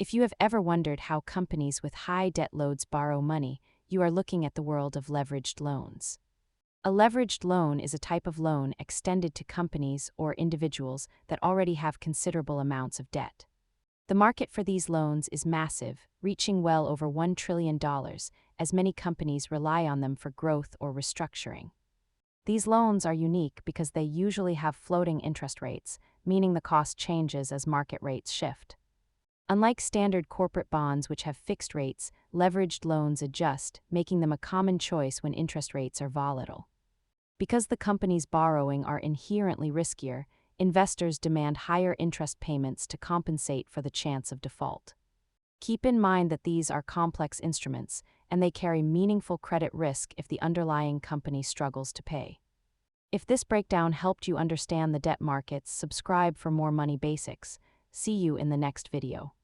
If you have ever wondered how companies with high debt loads borrow money, you are looking at the world of leveraged loans. A leveraged loan is a type of loan extended to companies or individuals that already have considerable amounts of debt. The market for these loans is massive, reaching well over $1 trillion, as many companies rely on them for growth or restructuring. These loans are unique because they usually have floating interest rates, meaning the cost changes as market rates shift. Unlike standard corporate bonds which have fixed rates, leveraged loans adjust, making them a common choice when interest rates are volatile. Because the companies borrowing are inherently riskier, investors demand higher interest payments to compensate for the chance of default. Keep in mind that these are complex instruments, and they carry meaningful credit risk if the underlying company struggles to pay. If this breakdown helped you understand the debt markets, subscribe for more money basics. See you in the next video.